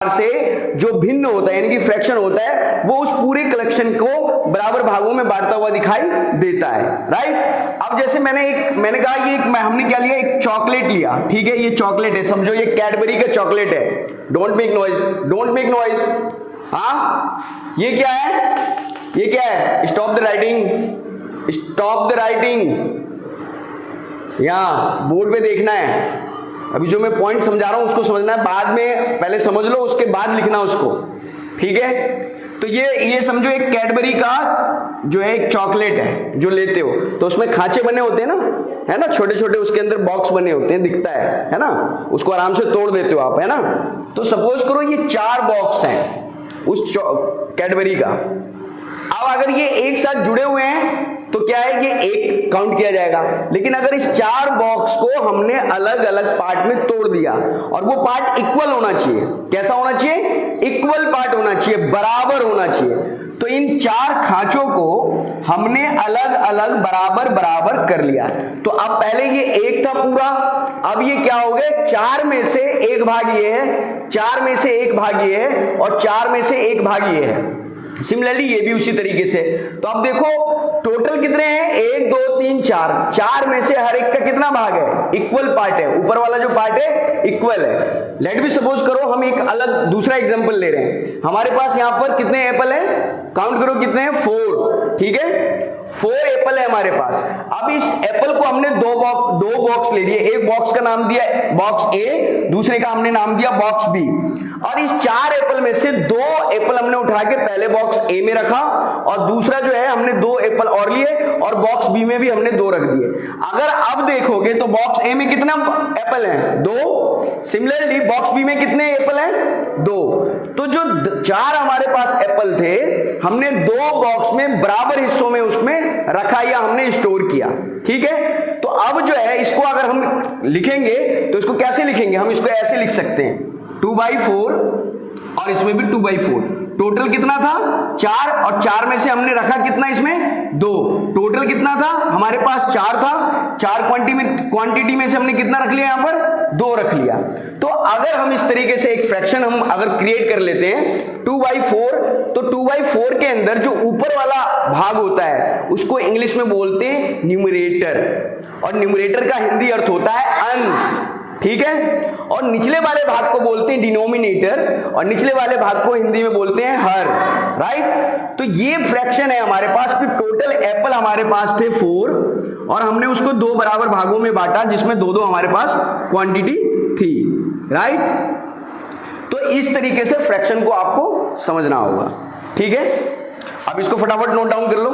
से जो भिन्न होता है यानी कि फ्रैक्शन होता है वो उस पूरे कलेक्शन को बराबर भागों में बांटता हुआ दिखाई देता है, राइट। अब जैसे मैंने कहा ये हमने क्या लिया, एक चॉकलेट लिया, ठीक है, ये चॉकलेट है, समझो ये कैडबरी का चॉकलेट है। Don't make noise, don't make noise. हाँ, ये क्या है, ये क्या है, stop the writing, stop the writing. यहां बोर्ड पे देखना है, अभी जो मैं पॉइंट समझा रहा हूं उसको समझना है, बाद में पहले समझ लो उसके बाद लिखना उसको, ठीक है। तो ये समझो एक कैडबरी का जो है एक चॉकलेट है जो लेते हो, तो उसमें खांचे बने होते हैं ना, है ना, छोटे छोटे, उसके अंदर बॉक्स बने होते हैं, दिखता है ना, उसको आराम से तोड़ देते हो आप, है ना। तो सपोज करो ये 4 बॉक्स हैं उस कैडबरी का। अब अगर ये एक साथ जुड़े हुए हैं तो क्या है, ये एक काउंट किया जाएगा। लेकिन अगर इस 4 बॉक्स को हमने अलग अलग पार्ट में तोड़ दिया और वो पार्ट इक्वल होना चाहिए, कैसा होना चाहिए, इक्वल पार्ट होना चाहिए, बराबर होना चाहिए। तो इन 4 खांचों को हमने अलग अलग बराबर बराबर कर लिया। तो अब पहले ये एक था पूरा, अब ये क्या हो गए, 4 में से 1 भाग ये है, 4 में से 1 भाग ये है और 4 में से 1 भाग ये है। सिमिलरली ये भी उसी तरीके से। तो अब देखो टोटल कितने हैं, 1 2 3 4, 4 में से हर एक का कितना भाग है, इक्वल पार्ट है, ऊपर वाला जो पार्ट है इक्वल है। लेट भी सपोज करो हम एक अलग दूसरा एग्जांपल ले रहे हैं, हमारे पास यहां पर कितने एप्पल है, काउंट करो कितने हैं, 4, ठीक है, 4 एप्पल है हमारे पास। अब इस एप्पल को हमने दो बॉक्स ले लिए, एक बॉक्स का नाम दिया बॉक्स ए, दूसरे का हमने नाम दिया बॉक्स बी, और इस 4 एप्पल में से 2 एप्पल हमने उठा के पहले बॉक्स ए में रखा और दूसरा जो है हमने 2 एप्पल और लिए और बॉक्स बी में भी हमने 2 रख दिए। अगर अब देखोगे तो बॉक्स ए में कितना एप्पल है, 2, सिमिलरली बॉक्स बी में कितने एप्पल हैं, 2। तो जो 4 हमारे पास एप्पल थे हमने 2 बॉक्स में बराबर हिस्सों में उसमें रखा या हमने स्टोर किया, ठीक है। तो अब जो है इसको अगर हम लिखेंगे तो इसको कैसे लिखेंगे, हम इसको ऐसे लिख सकते हैं 2/4 और इसमें भी 2/4। टोटल कितना था 4 और 4 में से हमने रखा कितना इसमें 2, टोटल कितना था हमारे पास 4 था, 4 क्वांटिटी में से हमने कितना रख लिया, यहां पर 2 रख लिया। तो अगर हम इस तरीके से एक फ्रैक्शन हम अगर क्रिएट कर लेते हैं 2/4, तो 2/4 के अंदर जो ऊपर वाला भाग होता है उसको इंग्लिश में बोलते हैं न्यूमरेटर, और न्यूमरेटर का हिंदी अर्थ होता है अंश, ठीक है। और निचले वाले भाग को बोलते हैं डिनोमिनेटर, और निचले वाले भाग को हिंदी में बोलते हैं हर, राइट। तो ये फ्रैक्शन है हमारे पास कि टोटल एप्पल हमारे पास थे 4 और हमने उसको 2 बराबर भागों में बांटा जिसमें 2-2 हमारे पास क्वांटिटी थी, राइट। तो इस तरीके से फ्रैक्शन को आपको समझना होगा, ठीक है। अब इसको फटाफट नोट डाउन कर लो।